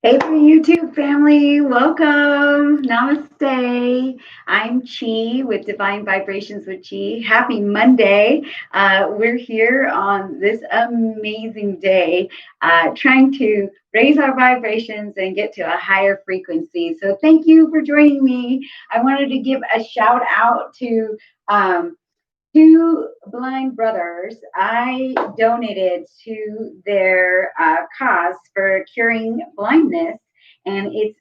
Hey, YouTube family, welcome. Namaste. I'm Chi with Divine Vibrations with Chi. Happy Monday. We're here on this amazing day, trying to raise our vibrations and get to a higher frequency. So, thank you for joining me. I wanted to give a shout out to two blind brothers. I donated to their cause for curing blindness, and it's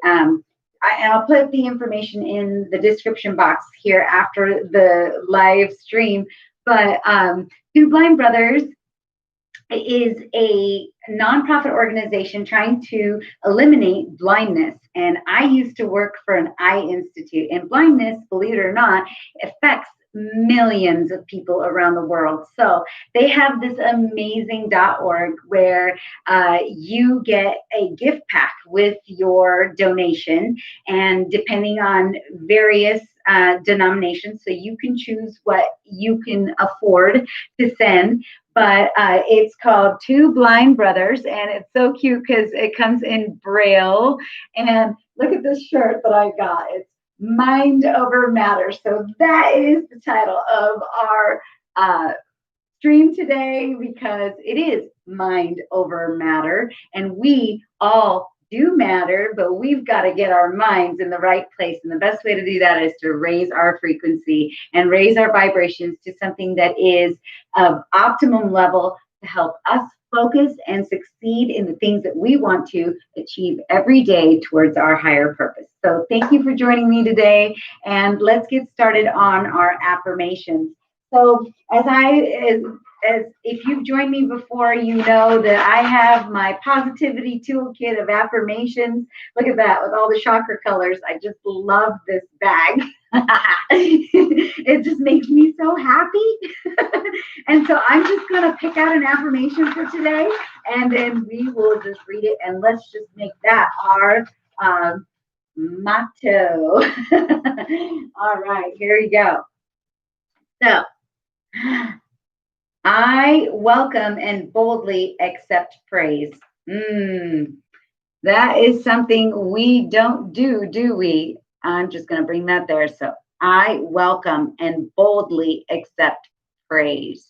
I'll put the information in the description box here after the live stream. But Two Blind Brothers is a nonprofit organization trying to eliminate blindness. And I used to work for an eye institute, and blindness, believe it or not, affects millions of people around the world. So they have this amazing .org where you get a gift pack with your donation, and depending on various denominations, so you can choose what you can afford to send. But it's called Two Blind Brothers, and it's so cute because it comes in Braille. And look at this shirt that I got. It's Mind Over Matter. So that is the title of our stream today, because it is Mind Over Matter, and we all do matter, but we've got to get our minds in the right place. And the best way to do that is to raise our frequency and raise our vibrations to something that is of optimum level to help us focus and succeed in the things that we want to achieve every day towards our higher purpose. So thank you for joining me today, and let's get started on our affirmations. So as if you've joined me before, you know that I have my positivity toolkit of affirmations. Look at that with all the chakra colors. I just love this bag. It just makes me so happy. And so I'm just going to pick out an affirmation for today, and then we will just read it, and let's just make that our motto. All right, here we go. So, I welcome and boldly accept praise. That is something we don't do we? I'm just going to bring that there. So I welcome and boldly accept praise.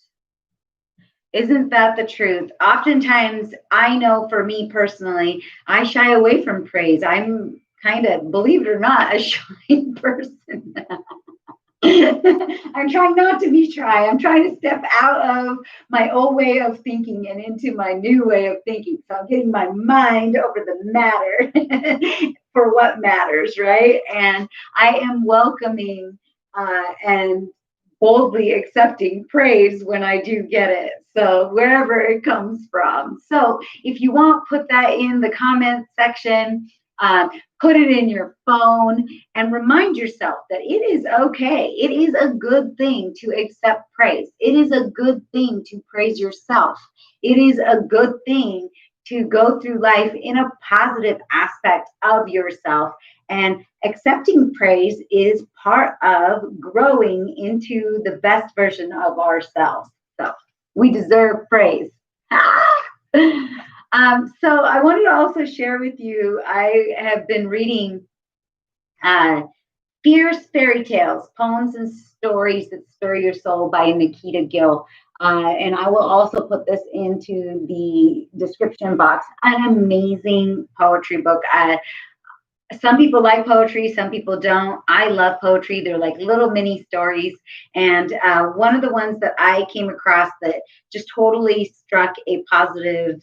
Isn't that the truth? Oftentimes, I know for me personally, I shy away from praise. I'm kind of, believe it or not, a shy person. I'm trying not to be shy. I'm trying to step out of my old way of thinking and into my new way of thinking. So I'm getting my mind over the matter for what matters, right? And I am welcoming and boldly accepting praise when I do get it. So wherever it comes from. So if you want, put that in the comment section. Put it in your phone and remind yourself that it is okay. It is a good thing to accept praise. It is a good thing to praise yourself. It is a good thing to go through life in a positive aspect of yourself. And accepting praise is part of growing into the best version of ourselves. So we deserve praise. So I wanted to also share with you, I have been reading Fierce Fairy Tales, Poems and Stories That Stir Your Soul by Nikita Gill. And I will also put this into the description box. An amazing poetry book. Some people like poetry, some people don't. I love poetry. They're like little mini stories. And one of the ones that I came across that just totally struck a positive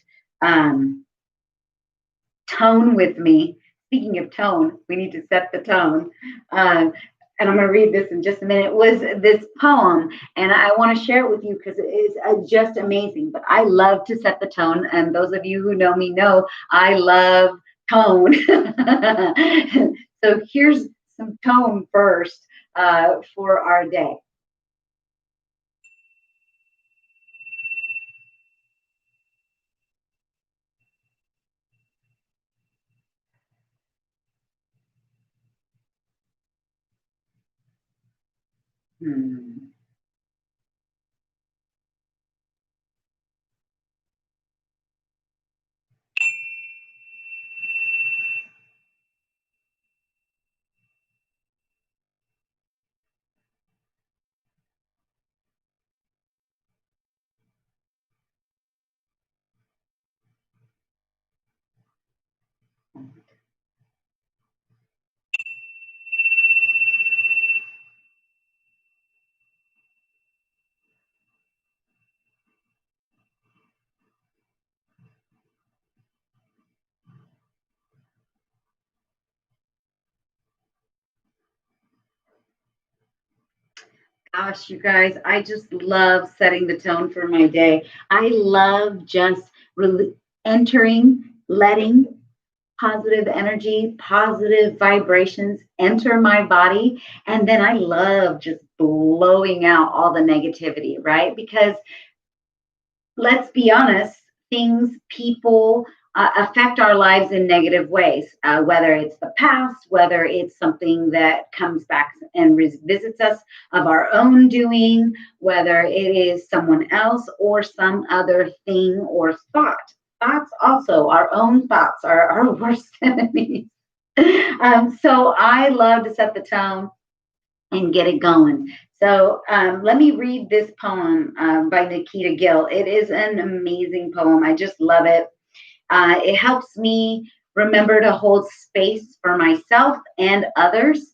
tone with me. Speaking of tone, we need to set the tone. And I'm going to read this in just a minute, was this poem. And I want to share it with you because it is just amazing. But I love to set the tone. And those of you who know me know I love tone. So here's some tone first for our day. Gosh, you guys, I just love setting the tone for my day. I love just entering, letting positive energy, positive vibrations enter my body. And then I love just blowing out all the negativity, right? Because let's be honest, things, people affect our lives in negative ways, whether it's the past, whether it's something that comes back and visits us of our own doing, whether it is someone else or some other thing or thought. Thoughts also, our own thoughts are our worst enemies. So I love to set the tone and get it going. So let me read this poem by Nikita Gill. It is an amazing poem. I just love it. It helps me remember to hold space for myself and others,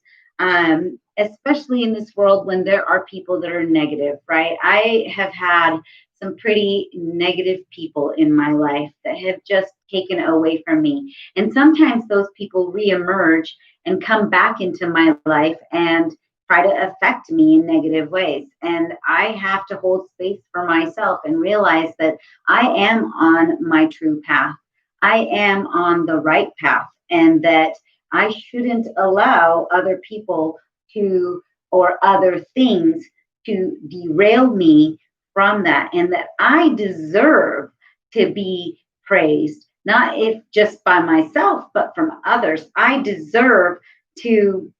especially in this world when there are people that are negative, right? I have had some pretty negative people in my life that have just taken away from me. And sometimes those people reemerge and come back into my life and try to affect me in negative ways. And I have to hold space for myself and realize that I am on my true path. I am on the right path, and that I shouldn't allow other people to or other things to derail me from that, and that I deserve to be praised, not if just by myself, but from others. I deserve to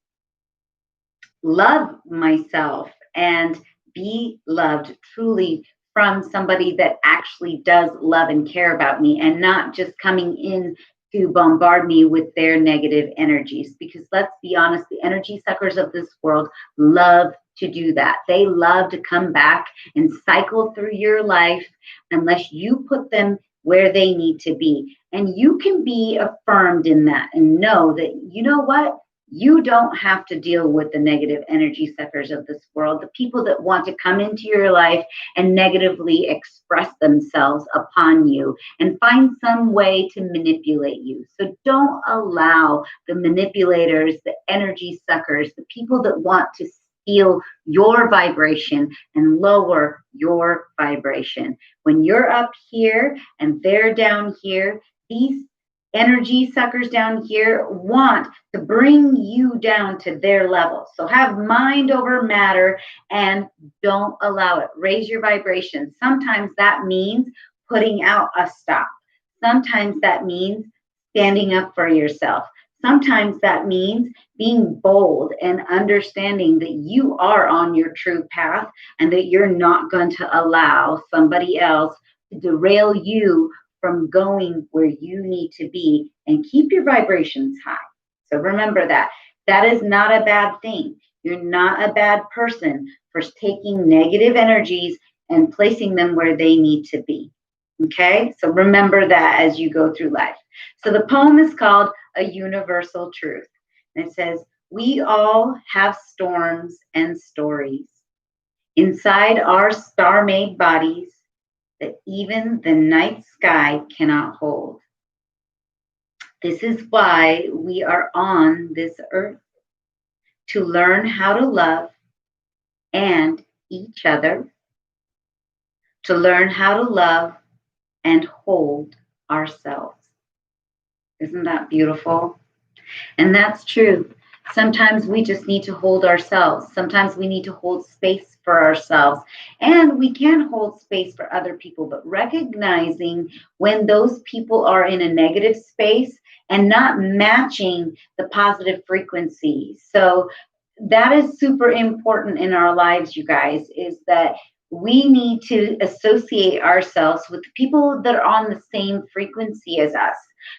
love myself and be loved truly from somebody that actually does love and care about me, and not just coming in to bombard me with their negative energies. Because let's be honest, the energy suckers of this world love to do that. They love to come back and cycle through your life unless you put them where they need to be. And you can be affirmed in that and know that, you know what? You don't have to deal with the negative energy suckers of this world, the people that want to come into your life and negatively express themselves upon you and find some way to manipulate you. So don't allow the manipulators, the energy suckers, the people that want to steal your vibration and lower your vibration. When you're up here and they're down here, these energy suckers down here want to bring you down to their level. So have mind over matter and don't allow it. Raise your vibration. Sometimes that means putting out a stop. Sometimes that means standing up for yourself. Sometimes that means being bold and understanding that you are on your true path and that you're not going to allow somebody else to derail you from going where you need to be, and keep your vibrations high. So remember that. That is not a bad thing. You're not a bad person for taking negative energies and placing them where they need to be. Okay? So remember that as you go through life. So the poem is called A Universal Truth. And it says, we all have storms and stories inside our star-made bodies that even the night sky cannot hold. This is why we are on this earth, to learn how to love and each other, to learn how to love and hold ourselves. Isn't that beautiful? And that's true. Sometimes we just need to hold ourselves. Sometimes we need to hold space for ourselves. And we can hold space for other people, but recognizing when those people are in a negative space and not matching the positive frequency. So that is super important in our lives, you guys, is that we need to associate ourselves with people that are on the same frequency as us,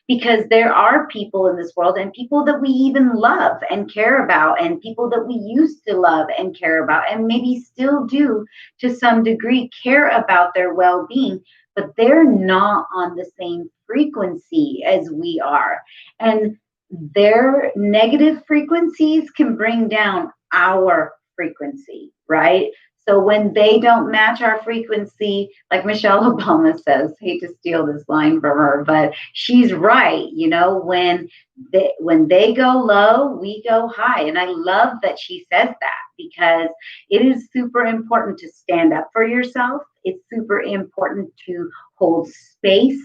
because there are people in this world and people that we even love and care about, and people that we used to love and care about, and maybe still do to some degree care about their well-being, but they're not on the same frequency as we are. And their negative frequencies can bring down our frequency, right? So when they don't match our frequency, like Michelle Obama says, hate to steal this line from her, but she's right. You know, when they go low, we go high. And I love that she says that, because it is super important to stand up for yourself. It's super important to hold space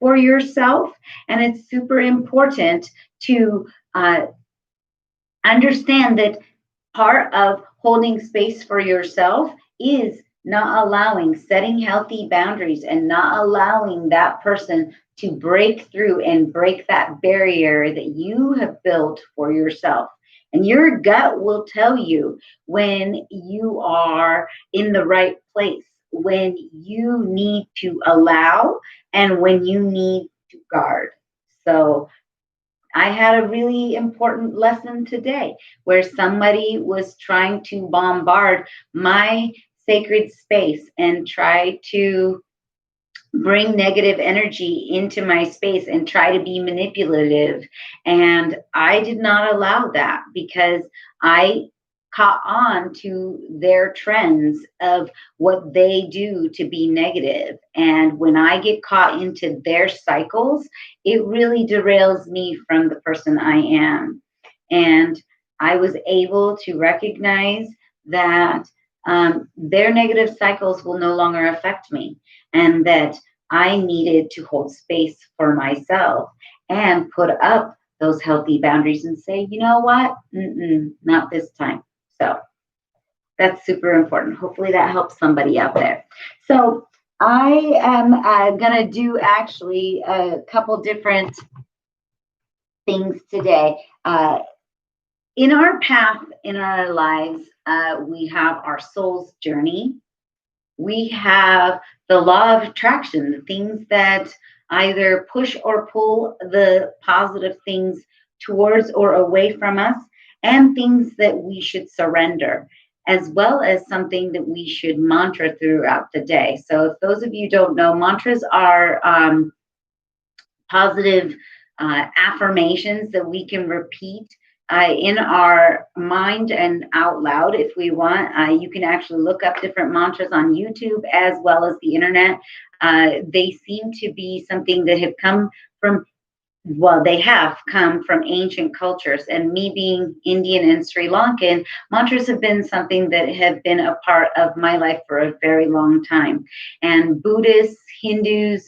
for yourself. And it's super important to understand that part of holding space for yourself is not allowing, setting healthy boundaries and not allowing that person to break through and break that barrier that you have built for yourself. And your gut will tell you when you are in the right place, when you need to allow, and when you need to guard. So I had a really important lesson today where somebody was trying to bombard my sacred space and try to bring negative energy into my space and try to be manipulative. And I did not allow that, because I caught on to their trends of what they do to be negative. And when I get caught into their cycles, it really derails me from the person I am. And I was able to recognize that their negative cycles will no longer affect me, and that I needed to hold space for myself and put up those healthy boundaries and say, you know what? Not this time. So that's super important. Hopefully that helps somebody out there. So I am going to do actually a couple different things today. In our path, in our lives, we have our soul's journey. We have the law of attraction, the things that either push or pull the positive things towards or away from us, and things that we should surrender, as well as something that we should mantra throughout the day. So, if those of you don't know, mantras are positive affirmations that we can repeat in our mind and out loud if we want. You can actually look up different mantras on YouTube as well as the internet. They seem to be something that have come from, well, they have come from ancient cultures. And me being Indian and Sri Lankan, mantras have been something that have been a part of my life for a very long time. And Buddhists, Hindus,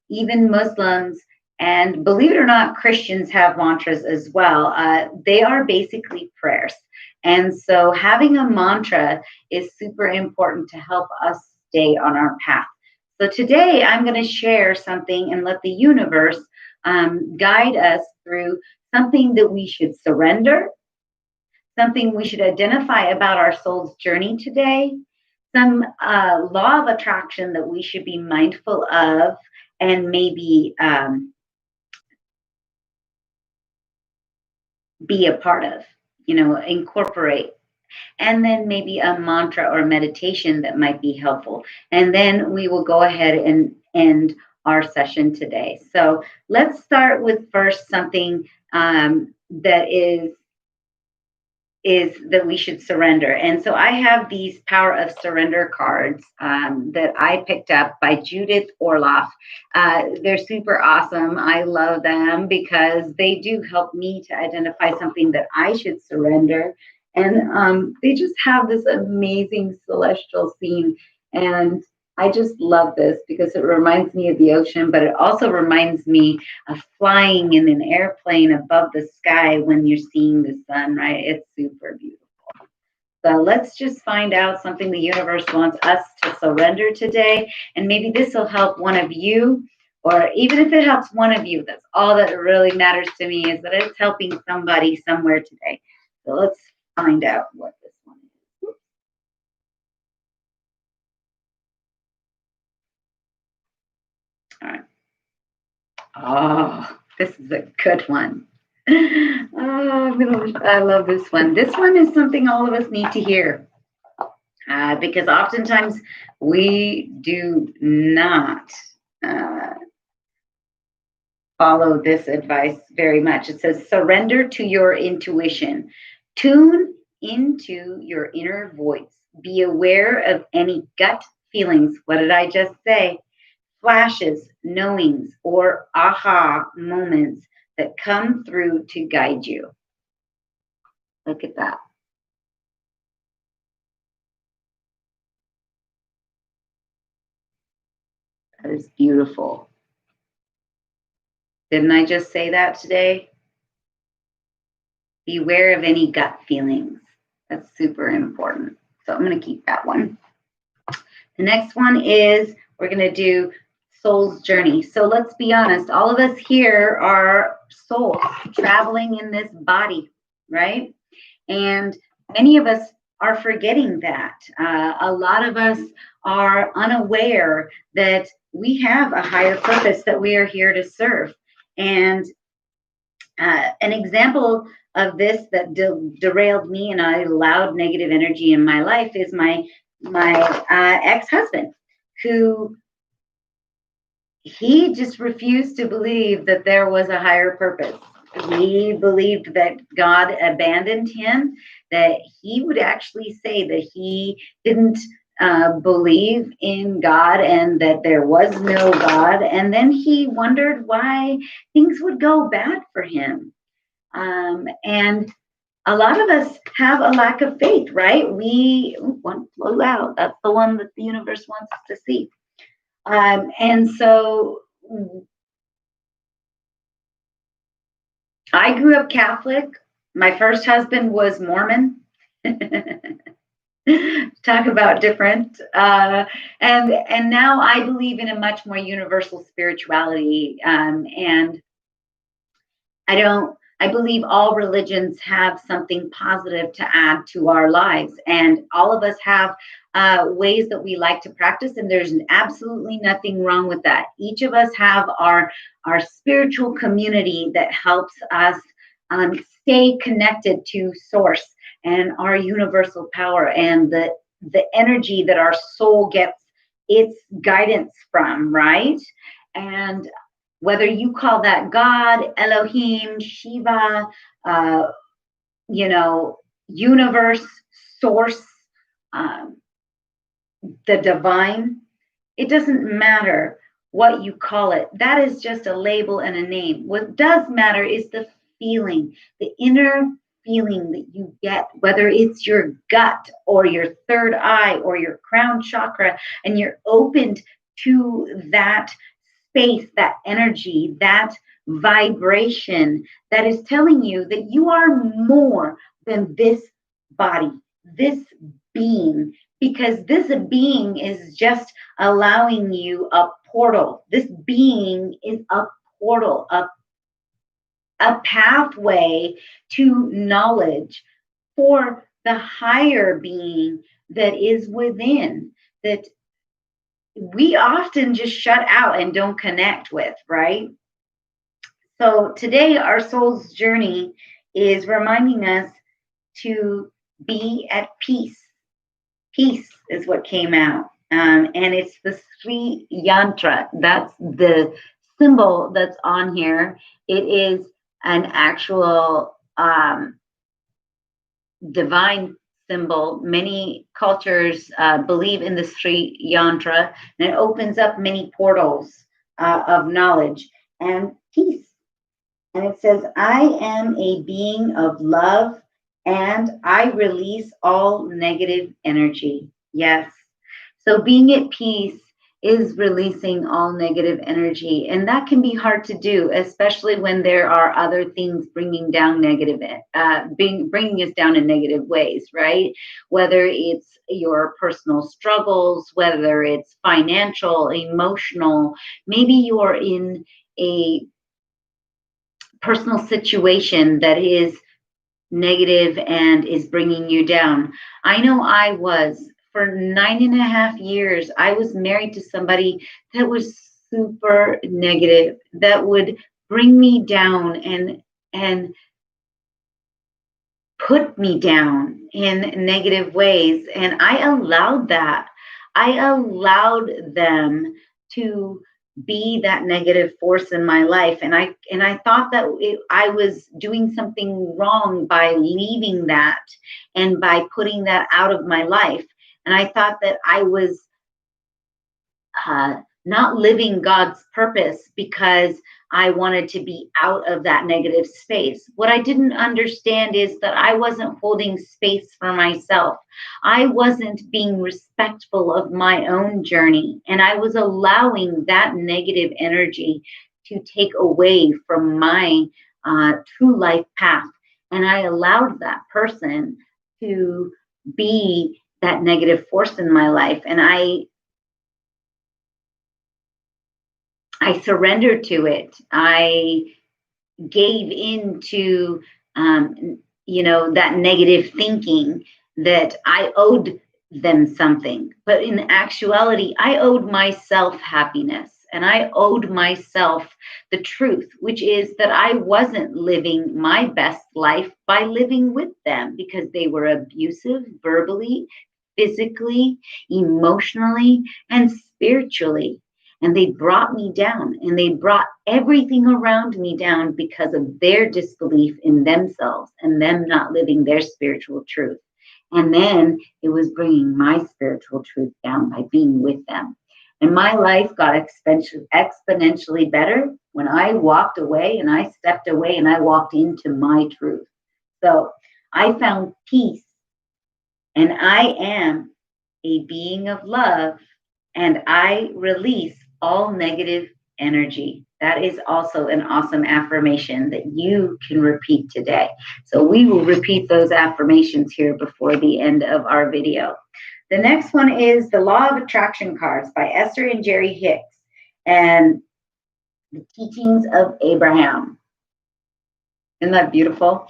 even Muslims, and believe it or not, Christians have mantras as well. They are basically prayers. And so having a mantra is super important to help us stay on our path. So today I'm going to share something and let the universe guide us through something that we should surrender, something we should identify about our soul's journey today, some law of attraction that we should be mindful of and maybe be a part of, incorporate. And then maybe a mantra or meditation that might be helpful. And then we will go ahead and end our session today. So let's start with first something that is that we should surrender. And so I have these Power of Surrender cards that I picked up by Judith Orloff. They're super awesome. I love them because they do help me to identify something that I should surrender. And they just have this amazing celestial scene. And I just love this because it reminds me of the ocean, but it also reminds me of flying in an airplane above the sky when you're seeing the sun, right? It's super beautiful. So let's just find out something the universe wants us to surrender today. And maybe this will help one of you, or even if it helps one of you, that's all that really matters to me, is that it's helping somebody somewhere today. So let's find out what this one is. All right. Oh, this is a good one. Oh, I love this one. This one is something all of us need to hear because oftentimes we do not follow this advice very much. It says, surrender to your intuition. Tune into your inner voice. Be aware of any gut feelings. What did I just say? Flashes, knowings, or aha moments that come through to guide you. Look at that. That is beautiful. Didn't I just say that today? Beware of any gut feelings. That's super important. So I'm going to keep that one. The next one is we're going to do soul's journey. So let's be honest. All of us here are souls traveling in this body, right? And many of us are forgetting that. A lot of us are unaware that we have a higher purpose that we are here to serve. And an example of this that derailed me and I allowed negative energy in my life is my ex-husband, who he just refused to believe that there was a higher purpose. He believed that God abandoned him, that he would actually say that he didn't believe in God and that there was no God. And then he wondered why things would go bad for him. And a lot of us have a lack of faith, right? One flew out. That's the one that the universe wants us to see. And so I grew up Catholic. My first husband was Mormon. Talk about different. And now I believe in a much more universal spirituality. And I believe all religions have something positive to add to our lives. And all of us have ways that we like to practice. And there's absolutely nothing wrong with that. Each of us have our spiritual community that helps us stay connected to source and our universal power and the energy that our soul gets its guidance from, right? And whether you call that God, Elohim, Shiva, universe, source, the divine, it doesn't matter what you call it. That is just a label and a name. What does matter is the feeling, the inner feeling that you get, whether it's your gut or your third eye or your crown chakra, and you're opened to that space, that energy, that vibration that is telling you that you are more than this body, this being, because this being is just allowing you a portal. This being is a portal, a pathway to knowledge for the higher being that is within, that we often just shut out and don't connect with, right? So today, our soul's journey is reminding us to be at peace. Peace is what came out. And it's the Sri Yantra. That's the symbol that's on here. It is an actual divine symbol. Many cultures believe in the Sri Yantra, and it opens up many portals of knowledge and peace. And it says, I am a being of love and I release all negative energy. Yes. So being at peace is releasing all negative energy. And that can be hard to do, especially when there are other things bringing down bringing us down in negative ways, right? Whether it's your personal struggles, whether it's financial, emotional, maybe you're in a personal situation that is negative and is bringing you down. I know I was. For 9.5 years, I was married to somebody that was super negative, that would bring me down and put me down in negative ways. And I allowed that. I allowed them to be that negative force in my life. And I thought that I was doing something wrong by leaving that and by putting that out of my life. And I thought that I was not living God's purpose because I wanted to be out of that negative space. What I didn't understand is that I wasn't holding space for myself. I wasn't being respectful of my own journey, and I was allowing that negative energy to take away from my true life path. And I allowed that person to be that negative force in my life. And I surrendered to it. I gave into, that negative thinking that I owed them something. But in actuality, I owed myself happiness, and I owed myself the truth, which is that I wasn't living my best life by living with them because they were abusive verbally, physically, emotionally, and spiritually. And they brought me down, and they brought everything around me down because of their disbelief in themselves and them not living their spiritual truth. And then it was bringing my spiritual truth down by being with them. And my life got exponentially better when I walked away and I stepped away and I walked into my truth. So I found peace, and I am a being of love, and I release all negative energy. That is also an awesome affirmation that you can repeat today. So we will repeat those affirmations here before the end of our video. The next one is the Law of Attraction cards by Esther and Jerry Hicks and the Teachings of Abraham. Isn't that beautiful?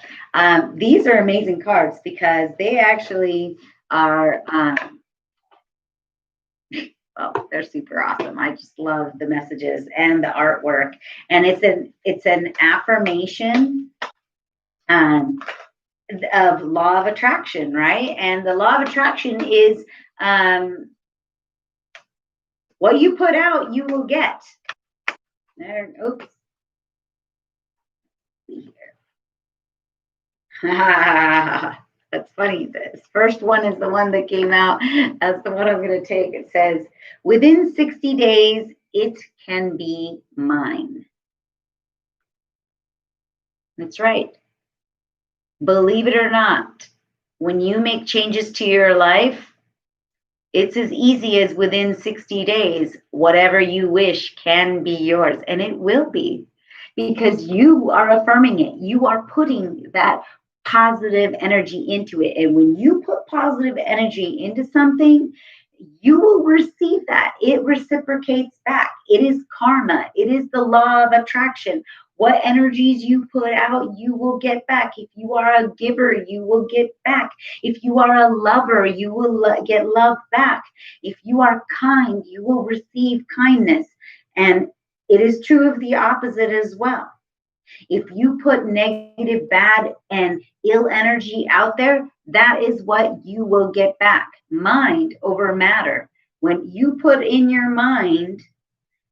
These are amazing cards because they actually are they're super awesome. I just love the messages and the artwork. And it's an affirmation of law of attraction, right? And the law of attraction is what you put out, you will get. There, oops. See here. That's funny. This first one is the one that came out. That's the one I'm going to take. It says, within 60 days, it can be mine. That's right. Believe it or not, when you make changes to your life, it's as easy as within 60 days, whatever you wish can be yours. And it will be, because you are affirming it. You are putting that positive energy into it. And when you put positive energy into something, you will receive that. It reciprocates back. It is karma. It is the law of attraction. What energies you put out, you will get back. If you are a giver, you will get back. If you are a lover, you will get love back. If you are kind, you will receive kindness. And it is true of the opposite as well. If you put negative, bad, and ill energy out there, that is what you will get back. Mind over matter. When you put in your mind,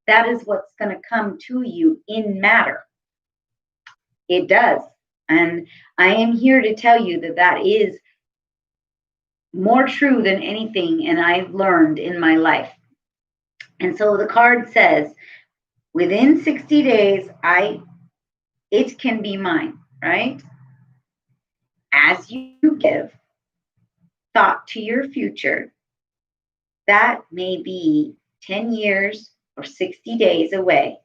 that is what's going to come to you in matter. It does. And I am here to tell you that that is more true than anything, and I've learned in my life. And so the card says, within 60 days, it can be mine, right? As you give thought to your future, that may be 10 years or 60 days away.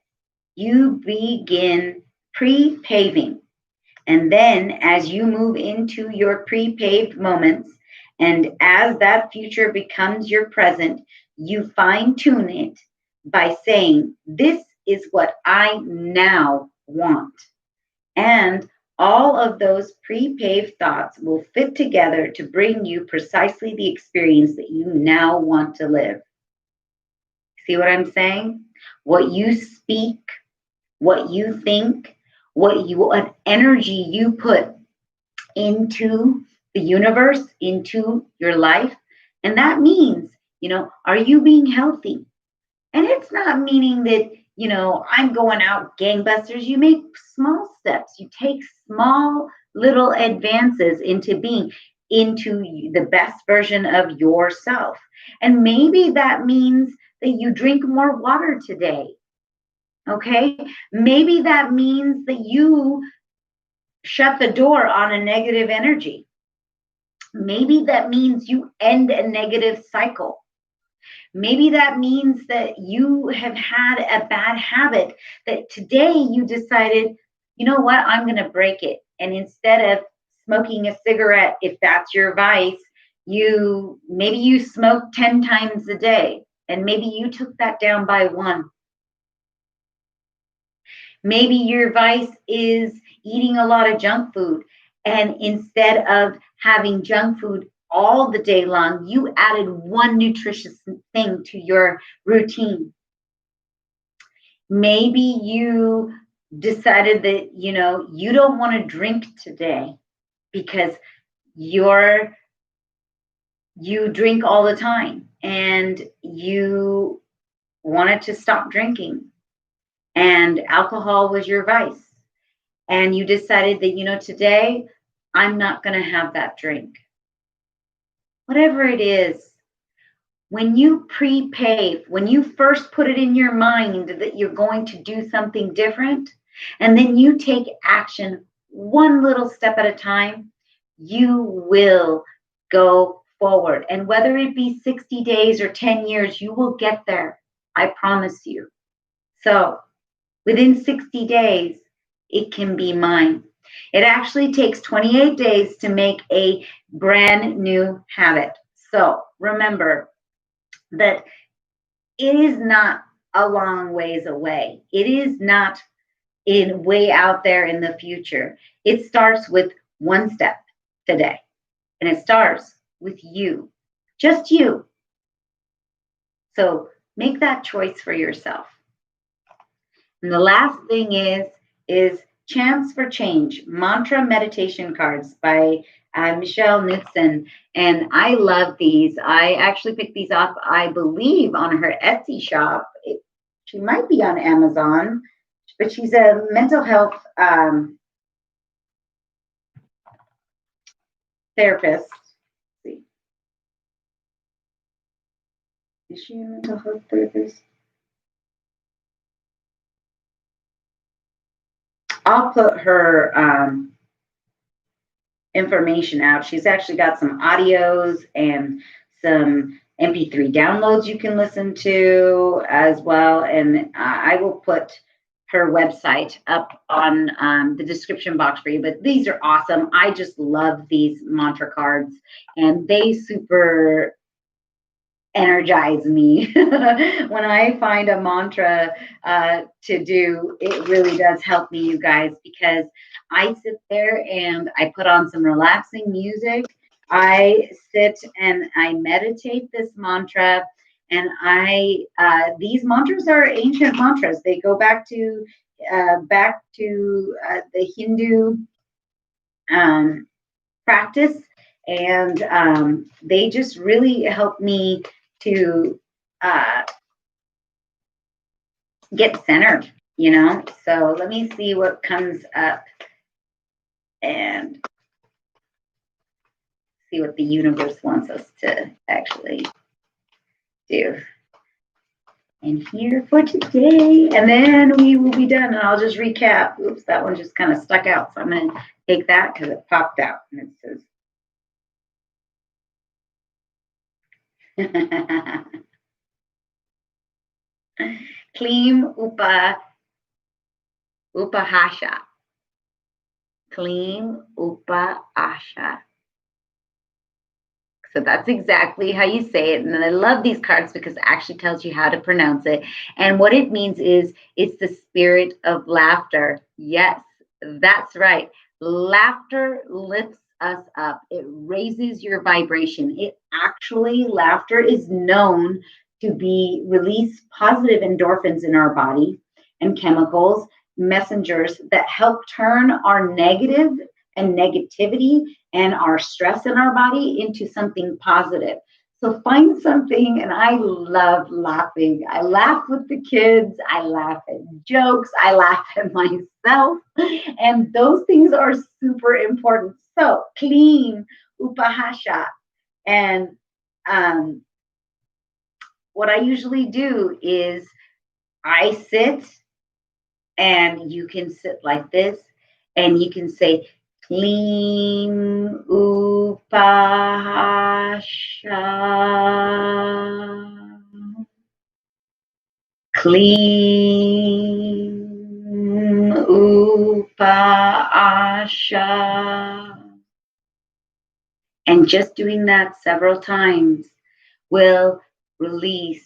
You begin pre-paving. And then as you move into your pre-paved moments, and as that future becomes your present, you fine-tune it by saying, this is what I now want. And all of those pre-paved thoughts will fit together to bring you precisely the experience that you now want to live. See what I'm saying? What you speak, what you think, what energy you put into the universe, into your life. And that means, are you being healthy? And it's not meaning that, I'm going out gangbusters. You make small steps. You take small little advances into being. into the best version of yourself. And maybe that means that you drink more water today. Okay? Maybe that means that you shut the door on a negative energy. Maybe that means you end a negative cycle. Maybe that means that you have had a bad habit that today you decided, you know what, I'm going to break it. And instead of smoking a cigarette, if that's your vice, maybe you smoke 10 times a day, and maybe you took that down by 1. Maybe your vice is eating a lot of junk food, and instead of having junk food all the day long, you added one nutritious thing to your routine. Maybe you decided that, you don't want to drink today because you drink all the time and you wanted to stop drinking, and alcohol was your vice. And you decided that, today I'm not going to have that drink. Whatever it is, when you prepay, when you first put it in your mind that you're going to do something different, and then you take action one little step at a time, you will go forward. And whether it be 60 days or 10 years, you will get there. I promise you. So within 60 days, it can be mine. It actually takes 28 days to make a brand new habit. So remember that it is not a long ways away. It is not way out there in the future. It starts with one step today. And it starts with you, just you. So make that choice for yourself. And the last thing is Chants for Change, Mantra Meditation Cards by Mishelle Knuteson. And I love these. I actually picked these up, I believe, on her Etsy shop. She might be on Amazon, but she's a mental health therapist. Let's see. Is she a mental health therapist? I'll put her information out. She's actually got some audios and some MP3 downloads you can listen to as well. And I will put her website up on the description box for you. But these are awesome. I just love these mantra cards, and they super energize me. When I find a mantra to do, it really does help me, you guys, because I sit there and I put on some relaxing music. I sit and I meditate this mantra, and these mantras are ancient mantras. They go back to the Hindu practice, and they just really help me to get centered, So let me see what comes up and see what the universe wants us to actually do. And here for today, and then we will be done, and I'll just recap. Oops, that one just kind of stuck out, so I'm going to take that because it popped out, and it says, Kleem Upahasha. Kleem Upahasha. So that's exactly how you say it. And I love these cards because it actually tells you how to pronounce it. And what it means is it's the spirit of laughter. Yes, that's right. Laughter lifts us up. It raises your vibration. Laughter is known to release positive endorphins in our body and chemicals, messengers that help turn our negative and negativity and our stress in our body into something positive. So find something, and I love laughing. I laugh with the kids. I laugh at jokes. I laugh at myself. And those things are super important. So Kleem upahasha. And what I usually do is I sit, and you can sit like this, and you can say clean upahasha, clean upahasha. And just doing that several times will release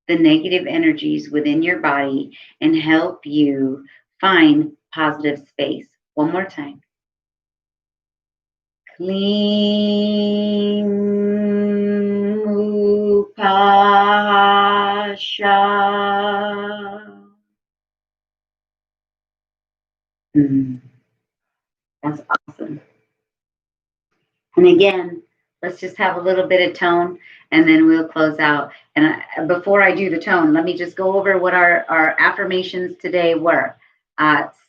the negative energies within your body and help you find positive space. One more time. Clean upasha. That's awesome. And again, let's just have a little bit of tone and then we'll close out. And before I do the tone, let me just go over what our affirmations today were.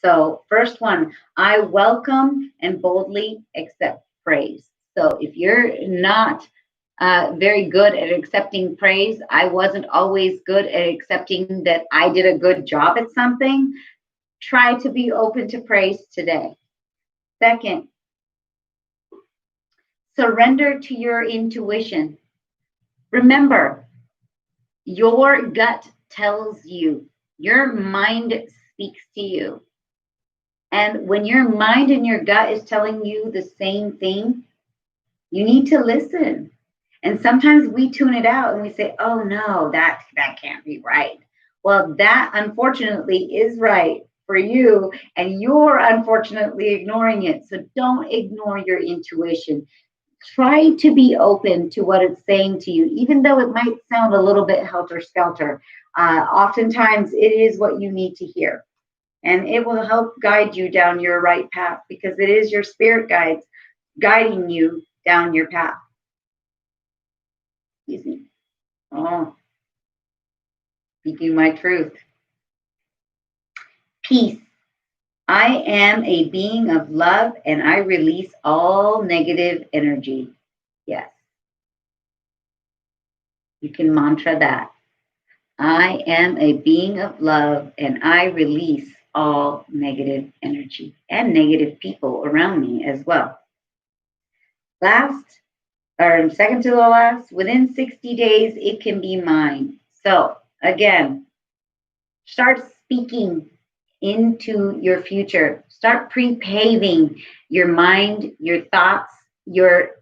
So first one, I welcome and boldly accept praise. So if you're not very good at accepting praise, I wasn't always good at accepting that I did a good job at something, try to be open to praise today. Second, surrender to your intuition. Remember, your gut tells you, your mind speaks to you. And when your mind and your gut is telling you the same thing, you need to listen. And sometimes we tune it out and we say, oh no, that can't be right. Well, that unfortunately is right for you, and you're unfortunately ignoring it. So don't ignore your intuition. Try to be open to what it's saying to you, even though it might sound a little bit helter-skelter. Oftentimes, it is what you need to hear. And it will help guide you down your right path because it is your spirit guides guiding you down your path. Excuse me. Oh, speaking my truth. Peace. I am a being of love and I release all negative energy. Yes. You can mantra that. I am a being of love and I release all negative energy and negative people around me as well. Last, or second to the last, within 60 days, it can be mine. So again, start speaking into your future. Start pre-paving your mind, your thoughts, your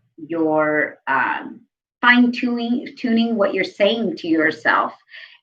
fine-tuning what you're saying to yourself.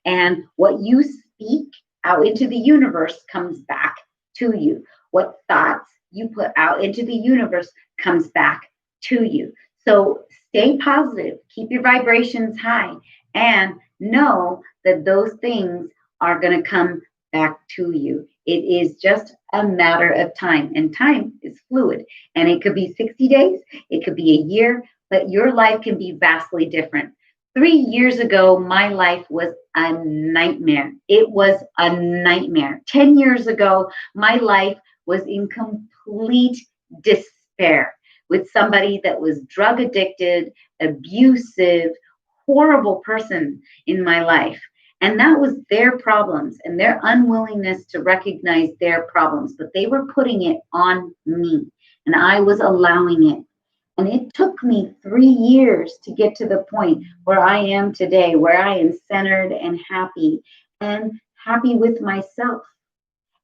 And what you speak out into the universe comes back to you. What thoughts you put out into the universe comes back to you. So stay positive, keep your vibrations high, and know that those things are going to come back to you. It is just a matter of time, and time is fluid. And it could be 60 days, it could be a year, but your life can be vastly different. 3 years ago, my life was a nightmare. It was a nightmare. 10 years ago, my life was in complete despair with somebody that was drug addicted, abusive, horrible person in my life. And that was their problems and their unwillingness to recognize their problems. But they were putting it on me, and I was allowing it. And it took me 3 years to get to the point where I am today, where I am centered and happy with myself.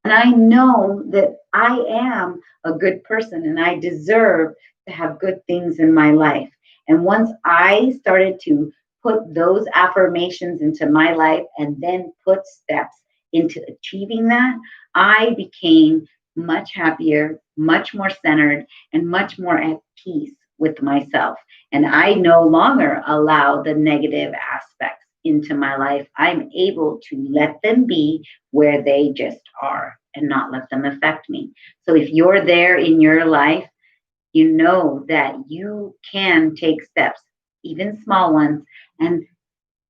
And I know that I am a good person and I deserve to have good things in my life. And once I started to put those affirmations into my life and then put steps into achieving that, I became much happier, much more centered, and much more at peace with myself. And I no longer allow the negative aspects into my life. I'm able to let them be where they just are and not let them affect me. So if you're there in your life, you know that you can take steps, even small ones, and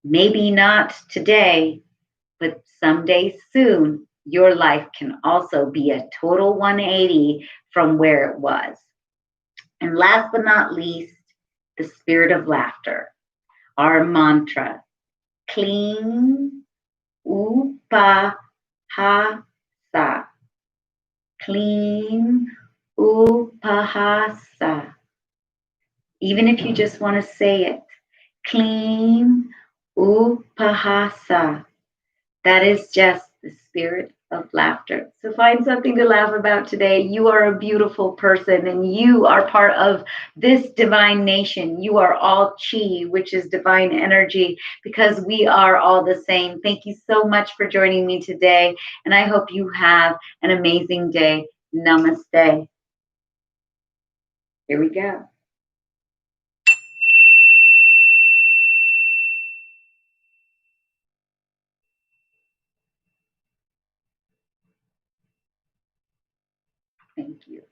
maybe not today, but someday soon, your life can also be a total 180 from where it was. And last but not least, the spirit of laughter, our mantra, Clean Upahasa. Clean Upahasa. Even if you just want to say it, Clean Upahasa. That is just the spirit of laughter. So find something to laugh about today. You are a beautiful person and you are part of this divine nation. You are all chi, which is divine energy, because we are all the same. Thank you so much for joining me today. And I hope you have an amazing day. Namaste. Here we go. Thank you.